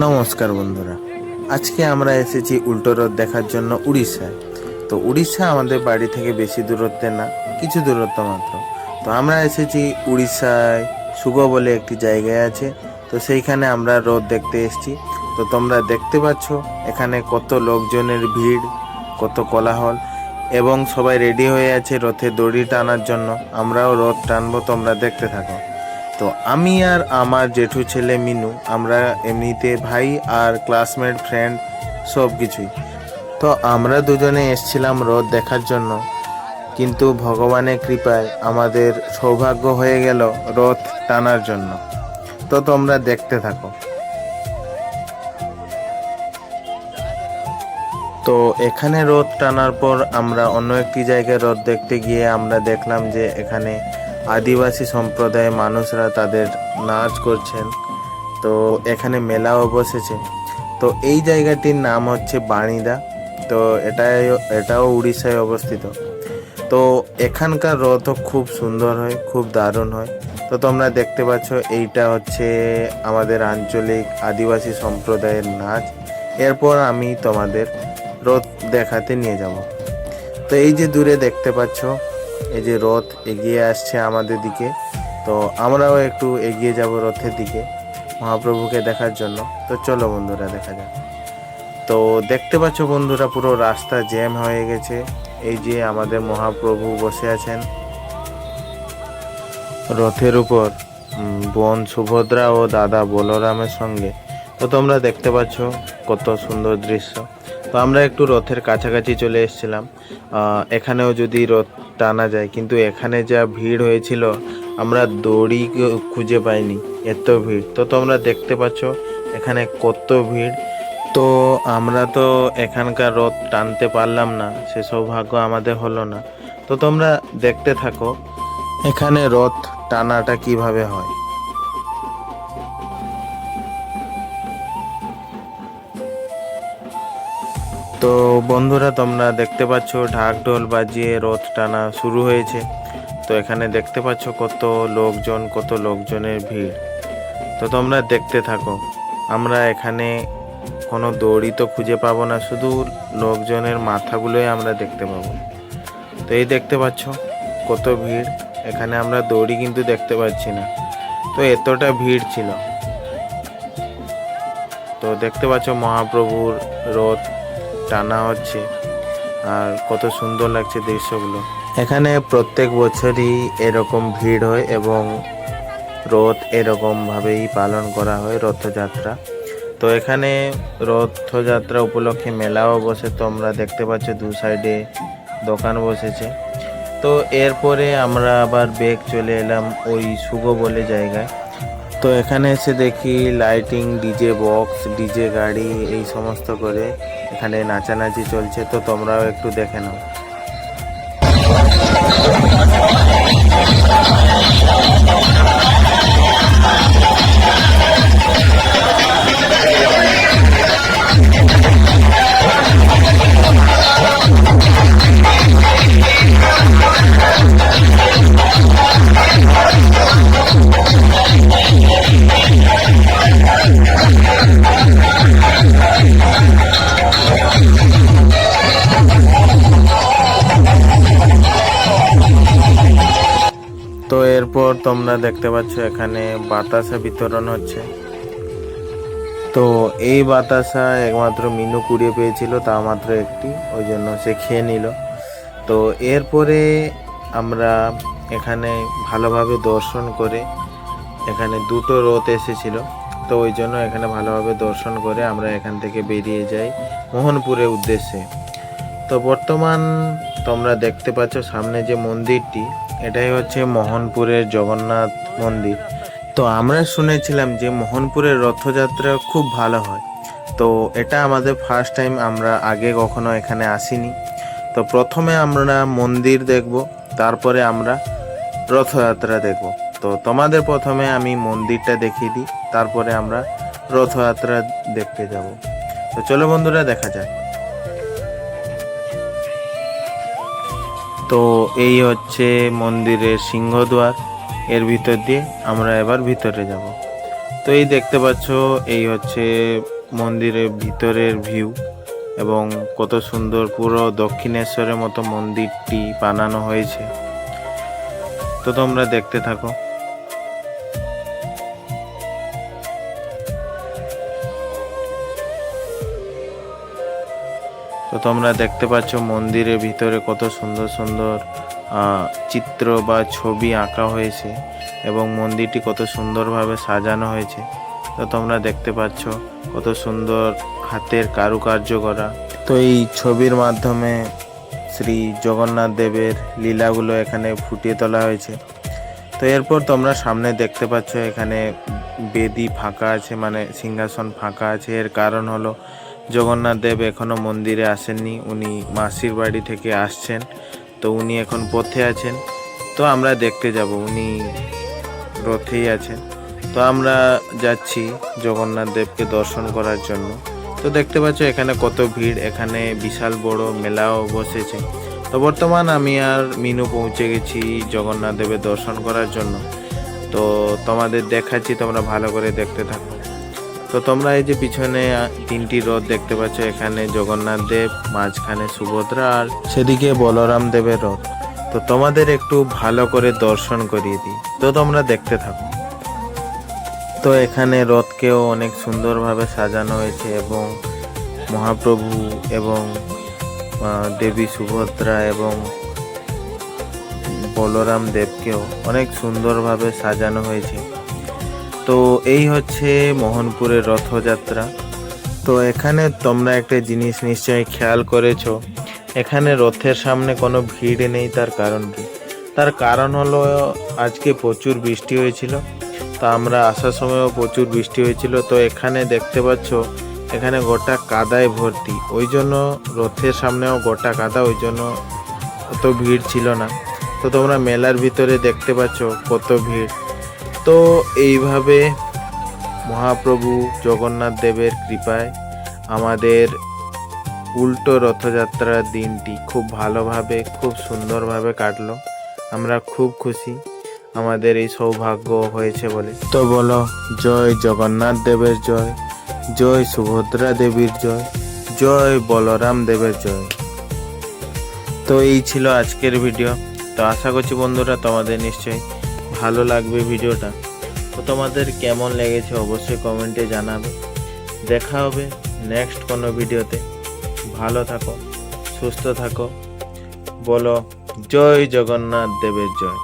নমস্কার বন্ধুরা, আজকে আমরা এসেছি উল্টো রথ দেখার জন্য উড়িষ্যায়। তো উড়িষ্যা আমাদের বাড়ি থেকে বেশি দূরত্বে না, কিছু দূরত্ব মাত্র। তো আমরা এসেছি উড়িষ্যায় সুগ বলে একটি জায়গায় আছে, তো সেইখানে আমরা রথ দেখতে এসেছি। তো তোমরা দেখতে পাচ্ছ এখানে কত লোকজনের ভিড়, কত কোলাহল, এবং সবাই রেডি হয়ে আছে রথে দড়ি টানার জন্য। আমরাও রথ টানবো, তোমরা দেখতে থাকো। তো আমি আর আমার জেঠু ছেলে মিনু, আমরা এমনিতে ভাই আর ক্লাসমেট ফ্রেন্ড সব কিছুই। তো আমরা দুজনে এসছিলাম রথ দেখার জন্য, কিন্তু ভগবানের কৃপায় আমাদের সৌভাগ্য হয়ে গেল রথ টানার জন্য। তো তোমরা দেখতে থাকো। তো এখানে রথ টানার পর আমরা অন্য একটি জায়গায় রথ দেখতে গিয়ে আমরা দেখলাম যে এখানে আদিবাসী সম্প্রদায়ের মানুষরা তাদের নাচ করছেন। তো এখানে মেলাও বসেছে। তো এই জায়গাটির নাম হচ্ছে বাণীদা। তো এটাও উড়িষ্যায় অবস্থিত। তো এখানকার রথও খুব সুন্দর হয়, খুব দারুণ হয়। তো তোমরা দেখতে পাচ্ছ এইটা হচ্ছে আমাদের আঞ্চলিক আদিবাসী সম্প্রদায়ের নাচ। এরপর আমি তোমাদের রথ দেখাতে নিয়ে যাব। তো এই যে দূরে দেখতে পাচ্ছ, এই যে রথ এগিয়ে আসছে আমাদের দিকে। তো আমরাও একটু এগিয়ে যাব রথের দিকে মহাপ্রভুকে দেখার জন্য। তো চলো বন্ধুরা, দেখা যাক। তো দেখতে পাচ্ছ বন্ধুরা, পুরো রাস্তা জ্যাম হয়ে গেছে। এই যে আমাদের মহাপ্রভু বসে আছেন রথের উপর, বোন সুভদ্রা ও দাদা বলরামের সঙ্গে। তো তোমরা দেখতে পাচ্ছ কত সুন্দর দৃশ্য। তো আমরা একটু রথের কাছাকাছি চলে এসেছিলাম। এখানেও যদি রথ টানা যায়, কিন্তু এখানে যা ভিড় হয়েছিল আমরা দড়ি খুঁজে পাইনি, এত ভিড়। তো তোমরা দেখতে পাচ্ছ এখানে কত ভিড়। তো আমরা তো এখানকার রথ টানতে পারলাম না, সে সৌভাগ্য আমাদের হলো না। তো তোমরা দেখতে থাকো এখানে রথ টানাটা কিভাবে হয়। তো বন্ধুরা, তোমরা দেখতে পাচ্ছ ঢাক ঢোল বাজিয়ে রথ টানা শুরু হয়েছে। তো এখানে দেখতে পাচ্ছ কত লোকজন, কত লোকজনের ভিড়। তো তোমরা দেখতে থাকো। আমরা এখানে কোনো দড়ি তো খুঁজে পাবো না, শুধু লোকজনের মাথাগুলোই আমরা দেখতে পাবো। তো এই দেখতে পাচ্ছ কত ভিড়। এখানে আমরা দড়ি কিন্তু দেখতে পাচ্ছি না, তো এতটা ভিড় ছিল। তো দেখতে পাচ্ছ মহাপ্রভুর রথ টানা হচ্ছে, আর কত সুন্দর লাগছে দৃশ্যগুলো। এখানে প্রত্যেক বছরই এরকম ভিড় হয় এবং রথ এরকম ভাবেই পালন করা হয়, রথযাত্রা। তো এখানে রথযাত্রা উপলক্ষে মেলাও বসে। তো আমরা দেখতে পাচ্ছ দু সাইডে দোকান বসেছে। তো এরপরে আমরা আবার বেগ চলে এলাম ওই সুগো বলে জায়গায়। তো এখানে এসে দেখি লাইটিং, ডিজে বক্স, ডিজে গাড়ি, এই সমস্ত করে এখানে নাচানাচি চলছে। তো তোমরাও একটু দেখে নাও। তো এরপর তোমরা দেখতে পাচ্ছ এখানে বাতাসা বিতরণ হচ্ছে। তো এই বাতাসা একমাত্র মিনু কুড়িয়ে পেয়েছিল, তা মাত্র একটি, ওই জন্য সে খেয়ে নিল। তো এরপরে আমরা এখানে ভালোভাবে দর্শন করে, এখানে দুটো রথ এসেছিল, তো ওই জন্য এখানে ভালোভাবে দর্শন করে আমরা এখান থেকে বেরিয়ে যাই মোহনপুরের উদ্দেশ্যে। তো বর্তমান তোমরা দেখতে পাচ্ছ সামনে যে মন্দিরটি, এটাই হচ্ছে মোহনপুরের জগন্নাথ মন্দির। তো আমরা শুনেছিলাম যে মোহনপুরের রথযাত্রা খুব ভালো হয়। তো এটা আমাদের ফার্স্ট টাইম, আমরা আগে কখনো এখানে আসিনি। তো প্রথমে আমরা মন্দির দেখব, তারপরে আমরা রথযাত্রা দেখব। তো তোমাদের প্রথমে আমি মন্দিরটা দেখিয়ে দিই, তারপরে আমরা রথযাত্রা দেখতে যাব। তো চলো বন্ধুরা, দেখা যাক। তো এই হচ্ছে মন্দিরের সিংহদ্বার, এর ভিতর দিয়ে আমরা এবার ভিতরে যাব। তো এই দেখতে পাচ্ছ, এই হচ্ছে মন্দিরের ভিতরের ভিউ, এবং কত সুন্দর পুরো দক্ষিণেশ্বরের মতো মন্দিরটি বানানো হয়েছে। তো তোমরা দেখতে থাকো। তো তোমরা দেখতে পাচ্ছ মন্দিরের ভিতরে কত সুন্দর সুন্দর চিত্র বা ছবি আঁকা হয়েছে, এবং মন্দিরটি কত সুন্দরভাবে সাজানো হয়েছে। তো তোমরা দেখতে পাচ্ছ কত সুন্দর হাতের কারুকার্য করা। তো এই ছবির মাধ্যমে শ্রী জগন্নাথ দেবের লীলাগুলো এখানে ফুটিয়ে তোলা হয়েছে। তো এরপর তোমরা সামনে দেখতে পাচ্ছ এখানে বেদি ফাঁকা আছে, মানে সিংহাসন ফাঁকা আছে। এর কারণ হলো জগন্নাথ দেব এখনো মন্দিরে আসেননি, উনি মাসির বাড়ি থেকে আসছেন। তো উনি এখন পথে আছেন। তো আমরা দেখতে যাব, উনি রথেই আছেন। তো আমরা যাচ্ছি জগন্নাথ দেবকে দর্শন করার জন্য। তো দেখতে পাচ্ছ এখানে কত ভিড়, এখানে বিশাল বড় মেলাও বসেছে। তো বর্তমান আমি আর মিনু পৌঁছে গেছি জগন্নাথ দেবের দর্শন করার জন্য। তো তোমাদের দেখাচ্ছি, তোমরা ভালো করে দেখতে থাকো। তো তোমরা এই যে পিছনে 3টি রথ দেখতে পাচ্ছ, এখানে জগন্নাথ দেব, মাঝখানে সুভদ্রা, আর সেদিকে বলরাম দেবের রথ। তো তোমাদের একটু ভালো করে দর্শন করিয়ে দিই, তো তোমরা দেখতে থাকো। তো এখানে রথকেও অনেক সুন্দরভাবে সাজানো হয়েছে, এবং মহাপ্রভু এবং দেবী সুভদ্রা এবং বলরাম দেবকেও অনেক সুন্দরভাবে সাজানো হয়েছে। তো এই হচ্ছে মোহনপুরের রথযাত্রা। তো এখানে তোমরা একটা জিনিস নিশ্চয়ই খেয়াল করেছো, এখানে রথের সামনে কোনো ভিড় নেই। তার কারণ কি? তার কারণ হলো আজকে প্রচুর বৃষ্টি হয়েছিল। তো আমরা আসার সময়ও প্রচুর বৃষ্টি হয়েছিল। তো এখানে দেখতে পাচ্ছ এখানে গোটা কাদায় ভর্তি, ওই জন্য রথের সামনেও গোটা কাদা, ওই জন্য অত ভিড় ছিল না। তো তোমরা মেলার ভিতরে দেখতে পাচ্ছ কত ভিড়। তো এইভাবে মহাপ্রভু জগন্নাথ দেবের কৃপায় আমাদের উল্টো রথযাত্রার দিনটি খুব ভালোভাবে, খুব সুন্দরভাবে কাটলো। আমরা খুব খুশি আমাদের এই সৌভাগ্য হয়েছে বলে। তো বলো, জয় জগন্নাথ দেবের জয়, জয় সুভদ্রা দেবীর জয়, জয় বলরাম দেবের জয়। তো এই ছিল আজকের ভিডিও। তো আশা করছি বন্ধুরা তোমাদের নিশ্চয়ই ভালো লাগবে ভিডিওটা। তো তোমাদের কেমন লেগেছে অবশ্যই কমেন্টে জানাবে। দেখা হবে নেক্সট কোনো ভিডিওতে। ভালো থাকো, সুস্থ থাকো। বলো জয় জগন্নাথ দেবের জয়।